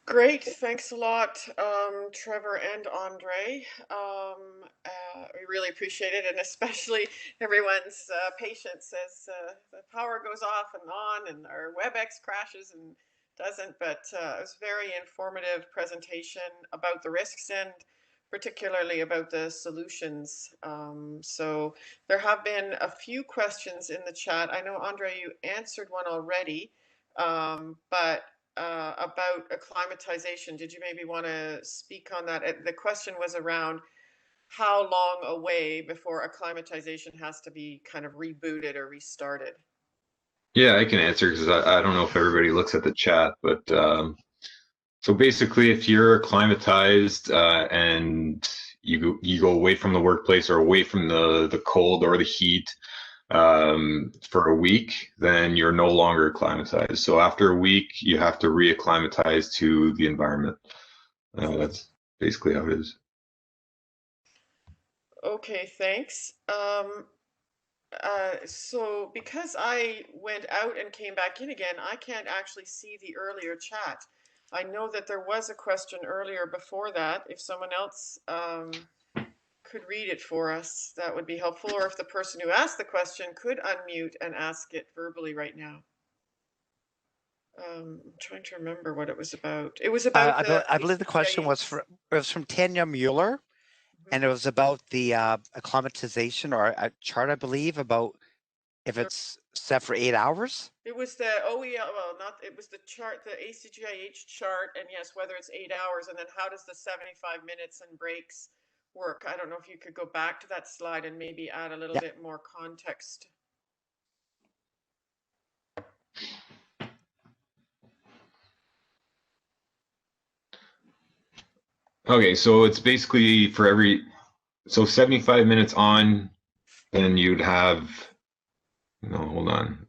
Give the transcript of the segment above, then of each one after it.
Great, thanks a lot, Trevor and Andre. We really appreciate it, and especially everyone's patience as the power goes off and on, and our WebEx crashes and doesn't. But it was a very informative presentation about the risks and particularly about the solutions. So there have been a few questions in the chat. I know, Andre, you answered one already, but about acclimatization. Did you maybe want to speak on that? The question was around how long away before acclimatization has to be kind of rebooted or restarted. Yeah, I can answer because I don't know if everybody looks at the chat, but so basically, if you're acclimatized and you go away from the workplace or away from the cold or the heat for a week, then you're no longer acclimatized. So after a week, you have to reacclimatize to the environment. That's basically how it is. Okay, thanks. So because I went out and came back in again, I can't actually see the earlier chat. I know that there was a question earlier before that. If someone else could read it for us, that would be helpful. Or if the person who asked the question could unmute and ask it verbally right now. I'm trying to remember what it was about. It was about the I believe the question was ACGIH. it was from Tanya Mueller, and it was about the acclimatization or a chart, I believe, about if it's set for 8 hours. It was the OEL, well, not, it was the chart, the ACGIH chart, and yes, whether it's 8 hours, and then how does the 75 minutes and breaks work? I don't know if you could go back to that slide and maybe add a little bit more context. Okay, so it's basically for so 75 minutes on, then you'd have, no, hold on.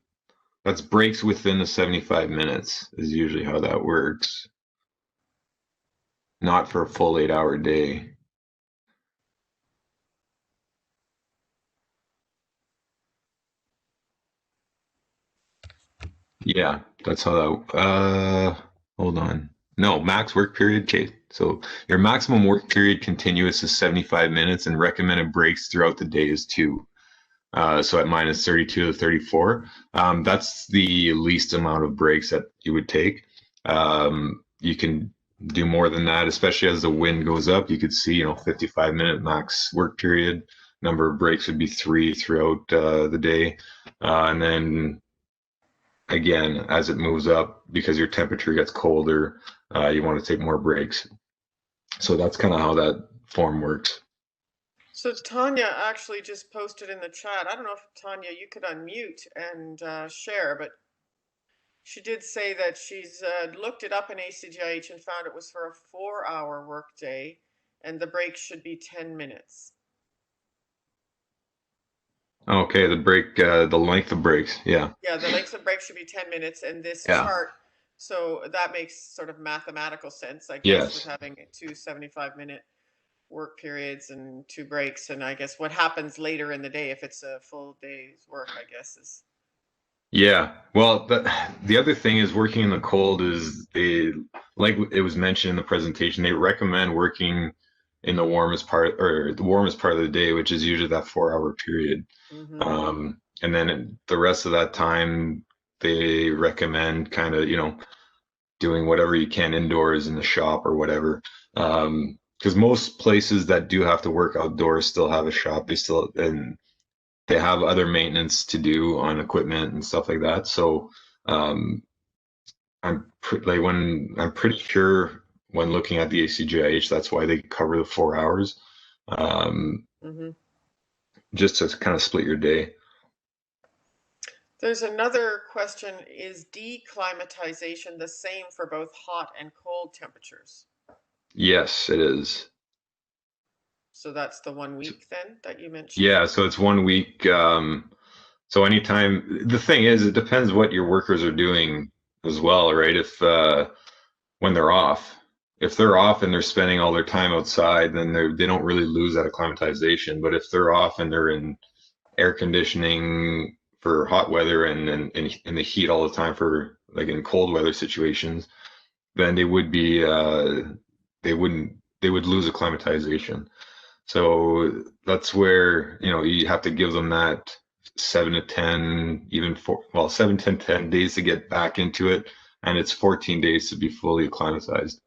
That's breaks within the 75 minutes is usually how that works. Not for a full 8 hour day. Yeah, that's how that, hold on. No, max work period. Okay, so your maximum work period continuous is 75 minutes and recommended breaks throughout the day is 2. So at minus 32 to 34, that's the least amount of breaks that you would take. You can do more than that, especially as the wind goes up. You could see, 55-minute max work period. Number of breaks would be 3 throughout the day. And then again, as it moves up, because your temperature gets colder, you want to take more breaks. So that's kind of how that form works. So Tanya actually just posted in the chat. I don't know if Tanya, you could unmute and share, but she did say that she's looked it up in ACGIH and found it was for a 4-hour workday, and the break should be 10 minutes. Okay, the length of breaks, yeah. Yeah, the length of break should be 10 minutes, and this Yeah. chart, so that makes sort of mathematical sense, I guess, Yes. with having 2 75-minute work periods and 2 breaks, and I guess what happens later in the day if it's a full day's work, I guess, is. Yeah. Well, the other thing is working in the cold is like it was mentioned in the presentation, they recommend working in the warmest part of the day, which is usually that 4 hour period. And then the rest of that time, they recommend kind of, doing whatever you can indoors in the shop or whatever. Because most places that do have to work outdoors still have a shop. And they have other maintenance to do on equipment and stuff like that. So I'm pretty sure when looking at the ACGIH, that's why they cover the 4 hours, just to kind of split your day. There's another question: is declimatization the same for both hot and cold temperatures? Yes, it is. So that's the 1 week then that you mentioned? Yeah, so it's 1 week. So anytime, the thing is, it depends what your workers are doing as well, right? If when they're off, if they're off and they're spending all their time outside, then they don't really lose that acclimatization. But if they're off and they're in air conditioning for hot weather and in the heat all the time for like in cold weather situations, then they would lose acclimatization. So that's where, you have to give them that 7 to 10, even 7 to 10 days to get back into it. And it's 14 days to be fully acclimatized.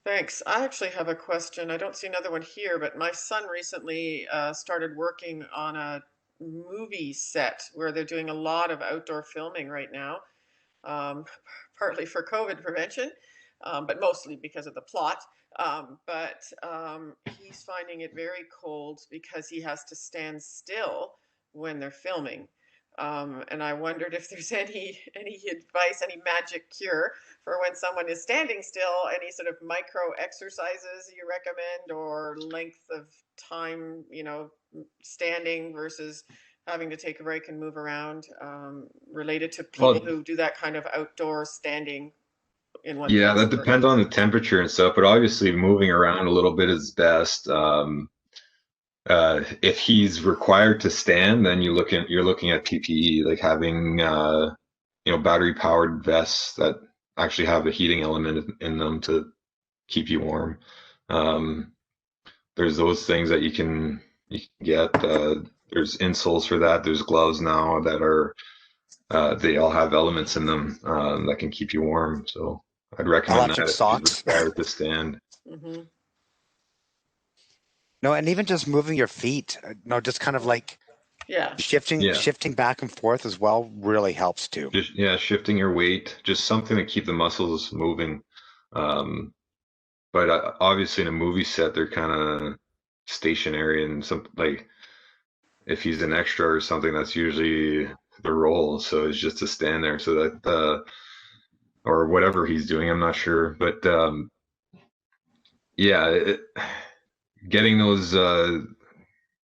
Thanks. I actually have a question. I don't see another one here, but my son recently started working on a movie set where they're doing a lot of outdoor filming right now, um, partly for COVID prevention, but mostly because of the plot. But he's finding it very cold because he has to stand still when they're filming. And I wondered if there's any advice, any magic cure for when someone is standing still, any sort of micro exercises you recommend, or length of time, standing versus having to take a break and move around, related to people Well, who do that kind of outdoor standing in one yeah, place that work. depends on the temperature and stuff, but obviously moving around a little bit is best. If he's required to stand, then you're looking at PPE, like having battery powered vests that actually have a heating element in them to keep you warm. Um, there's those things that you can get. There's insoles for that. There's gloves now that are they all have elements in them that can keep you warm. So I'd recommend Electric that if he's socks. required to stand. Hmm. No, and even just moving your feet, no, just kind of like Yeah. Yeah, shifting back and forth as well really helps too. just shifting your weight, just something to keep the muscles moving. Um, but obviously in a movie set, they're kind of stationary and some like if he's an extra or something, that's usually the role. So it's just to stand there so that or whatever he's doing, I'm not sure. But yeah, getting those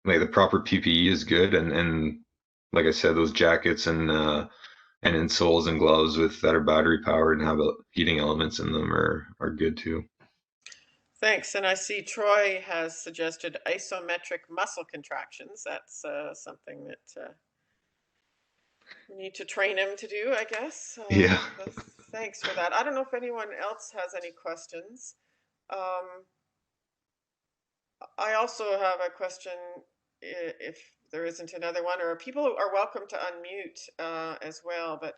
like the proper PPE is good, and like I said, those jackets and insoles and gloves with that are battery powered and have heating elements in them are good too. Thanks. And I see Troy has suggested isometric muscle contractions. That's something that we need to train him to do, I guess. Yeah. But thanks for that. I don't know if anyone else has any questions. Um, I also have a question, if there isn't another one, or people are welcome to unmute as well. But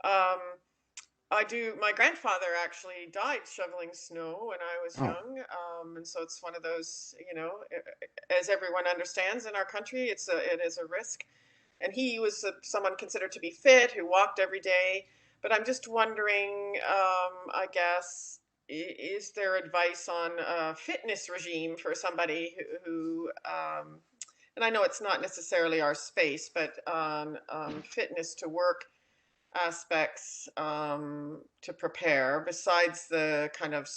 um, I do. My grandfather actually died shoveling snow when I was Oh, young, and so it's one of those, as everyone understands in our country, it is a risk. And he was someone considered to be fit who walked every day. But I'm just wondering, I guess, is there advice on a fitness regime for somebody who and I know it's not necessarily our space, but on fitness to work aspects, to prepare besides the kind of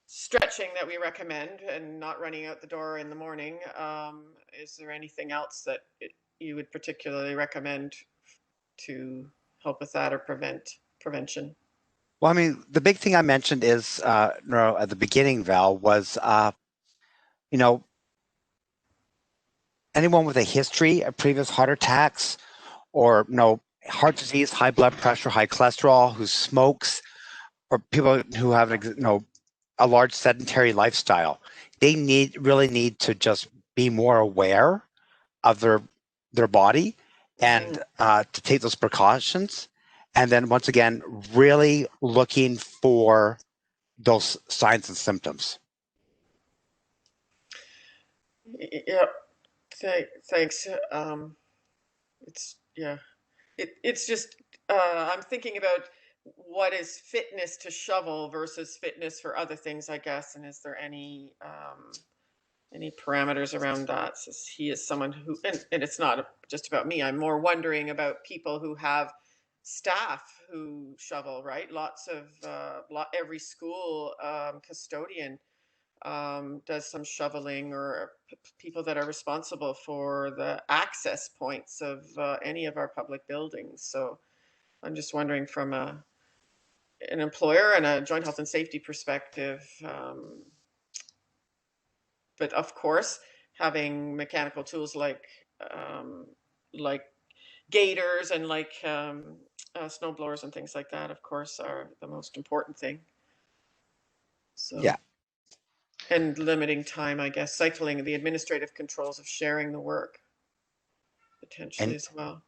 stretching that we recommend and not running out the door in the morning. Is there anything else that you would particularly recommend to help with that or prevention? well, I mean, the big thing I mentioned is, at the beginning, Val, was, you know, anyone with a history of previous heart attacks or, heart disease, high blood pressure, high cholesterol, who smokes, or people who have, a large sedentary lifestyle, they really need to just be more aware of their body and Mm-hmm. to take those precautions. And then once again, really looking for those signs and symptoms. Yep. Thanks. It's yeah. It's just I'm thinking about what is fitness to shovel versus fitness for other things, I guess. And is there any parameters around that? Since he is someone who, and it's not just about me. I'm more wondering about people who have staff who shovel. Right, lots of every school custodian does some shoveling, or people that are responsible for the access points of any of our public buildings. So I'm just wondering from an employer and a joint health and safety perspective. But of course, having mechanical tools like gaiters and like snow blowers and things like that, of course, are the most important thing. So, Yeah. and limiting time, I guess, cycling the administrative controls of sharing the work potentially And as well.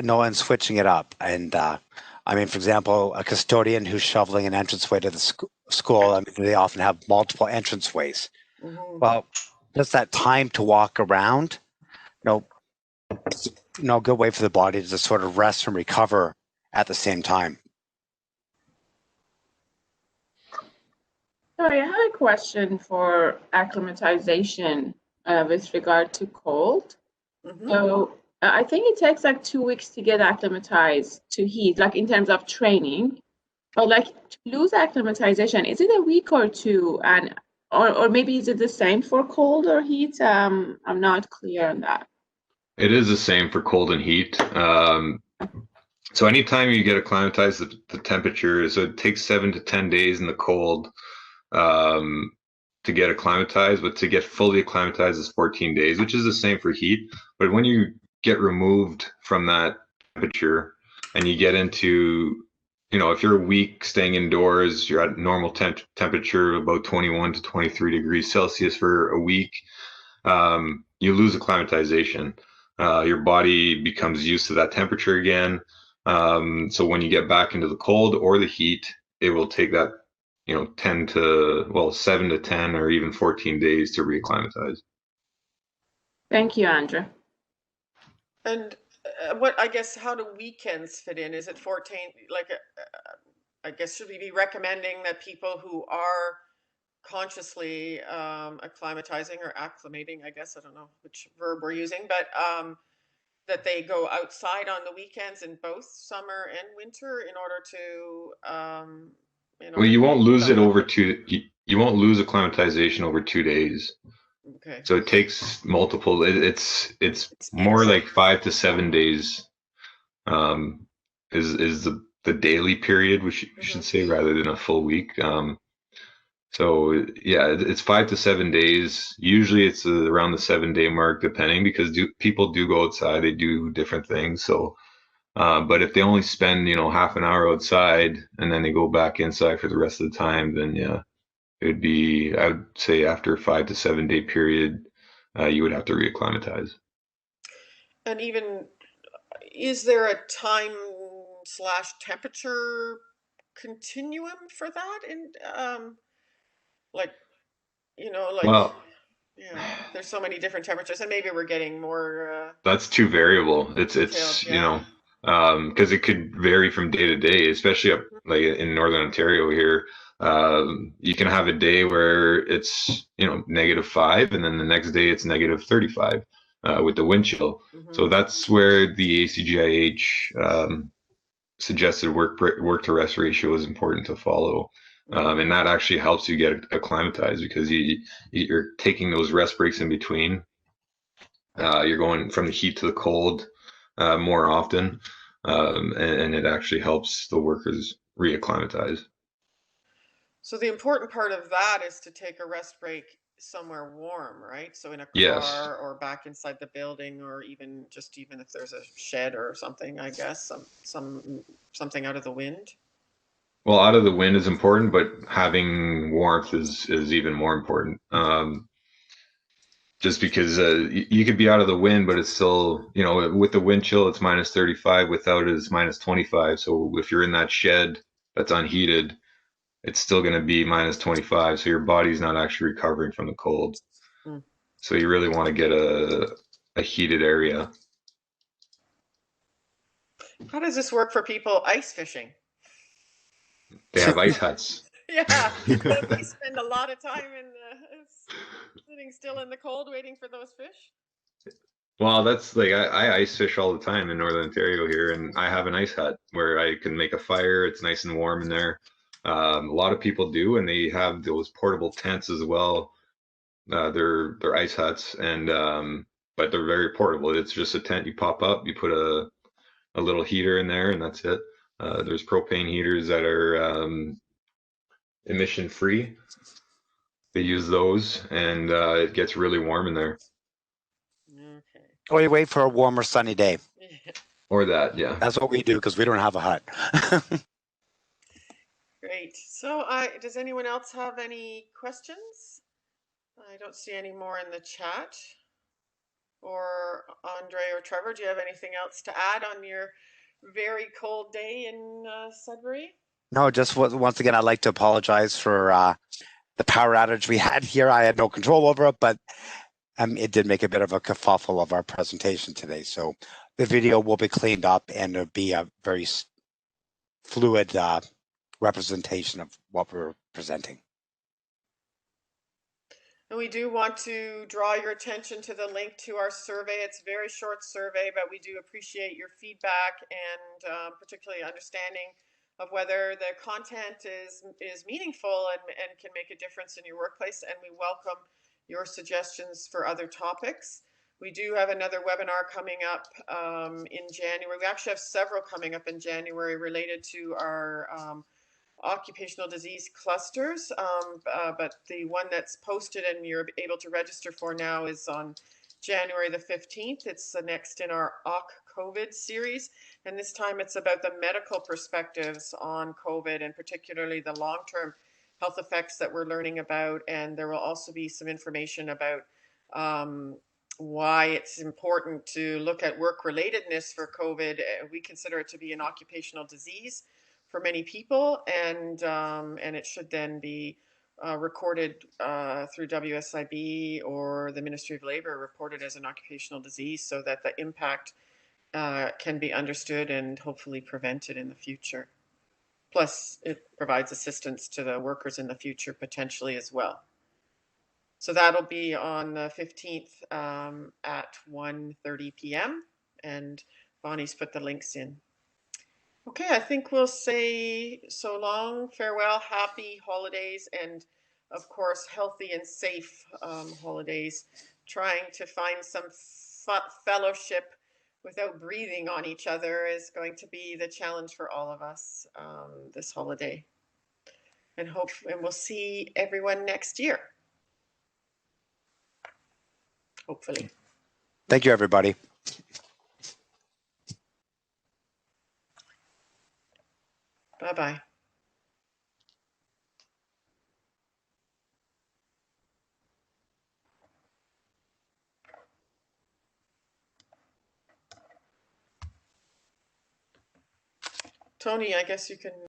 no one's switching it up. And I mean, for example, a custodian who's shoveling an entranceway to the school, I mean, they often have multiple entranceways. Mm-hmm. Well, just that time to walk around, no, no good way for the body to just sort of rest and recover at the same time. Sorry, I have a question for acclimatization with regard to cold. Mm-hmm. So I think it takes like 2 weeks to get acclimatized to heat, like in terms of training. But like to lose acclimatization, is it a week or two? And or maybe is it the same for cold or heat? I'm not clear on that. It is the same for cold and heat. So anytime you get acclimatized, the temperature, so it takes 7 to 10 days in the cold um, to get acclimatized, but to get fully acclimatized is 14 days, which is the same for heat. But when you get removed from that temperature and you get into, if you're a week staying indoors, you're at normal temperature of about 21 to 23 degrees Celsius for a week, you lose acclimatization. Your body becomes used to that temperature again. So when you get back into the cold or the heat, it will take that 7 to 10 or even 14 days to reacclimatize. Thank you, Andrew. And what, I guess, how do weekends fit in? Is it 14? Like, I guess, should we be recommending that people who are consciously acclimatizing or acclimating, I guess, I don't know which verb we're using, but that they go outside on the weekends in both summer and winter in order Well, you to won't keep lose them it over healthy? two. You won't lose acclimatization over 2 days. Okay. So it takes multiple. It's It's more easy. like 5 to 7 days. Is the daily period, we should Mm-hmm. say, rather than a full week. So yeah, it's 5 to 7 days. Usually it's around the 7 day mark, depending, because people do go outside, they do different things. So, but if they only spend half an hour outside and then they go back inside for the rest of the time, then yeah, it would be, I would say, after a 5 to 7 day period, you would have to reacclimatize. And even, is there a time slash temperature continuum for that? And like, like, Well, yeah, there's so many different temperatures, and maybe we're getting more that's too variable. detailed. It's Yeah. because it could vary from day to day, especially up like in northern Ontario here. You can have a day where it's -5, and then the next day it's -35 with the wind chill. So Mm-hmm. that's where the ACGIH suggested work to rest ratio is important to follow. Mm-hmm. And that actually helps you get acclimatized because you're taking those rest breaks in between. You're going from the heat to the cold more often, and it actually helps the workers reacclimatize. So the important part of that is to take a rest break somewhere warm, right? So in a Yes. car or back inside the building, or even if there's a shed or something, I guess something out of the wind. Well, out of the wind is important, but having warmth is even more important. Just because you could be out of the wind, but it's still, with the wind chill, it's -35. Without it, it's -25. So if you're in that shed that's unheated, it's still going to be -25. So your body's not actually recovering from the cold. Mm. So you really want to get a heated area. How does this work for people ice fishing? They have ice huts. Yeah, don't they spend a lot of time sitting still in the cold waiting for those fish? Well, that's like I ice fish all the time in Northern Ontario here, and I have an ice hut where I can make a fire. It's nice and warm in there. A lot of people do, and they have those portable tents as well. They're ice huts, and but they're very portable. It's just a tent you pop up, you put a little heater in there, and that's it. There's propane heaters that are emission free. They use those, and it gets really warm in there. Okay. Or you wait for a warmer sunny day. Yeah. Or that, yeah. That's what we do because we don't have a hut. Great. So does anyone else have any questions? I don't see any more in the chat. Or Andre or Trevor, do you have anything else to add on your very cold day in Sudbury? No, just once again, I'd like to apologize for the power outage we had here. I had no control over it, but it did make a bit of a kerfuffle of our presentation today. So the video will be cleaned up and it'll be a very fluid representation of what we're presenting. And we do want to draw your attention to the link to our survey. It's a very short survey, but we do appreciate your feedback and particularly understanding of whether the content is meaningful and can make a difference in your workplace. And we welcome your suggestions for other topics. We do have another webinar coming up in January. We actually have several coming up in January related to our occupational disease clusters, but the one that's posted and you're able to register for now is on January the 15th. It's the next in our COVID series, and this time it's about the medical perspectives on COVID and particularly the long-term health effects that we're learning about, and there will also be some information about why it's important to look at work-relatedness for COVID. We consider it to be an occupational disease for many people, and it should then be recorded through WSIB or the Ministry of Labor, reported as an occupational disease, so that the impact can be understood and hopefully prevented in the future. Plus, it provides assistance to the workers in the future potentially as well. So that'll be on the 15th at 1:30 p.m. and Bonnie's put the links in. Okay, I think we'll say so long, farewell, happy holidays, and of course, healthy and safe holidays. Trying to find some fellowship without breathing on each other is going to be the challenge for all of us this holiday. And we'll see everyone next year. Hopefully. Thank you, everybody. Bye-bye. Tony, I guess you can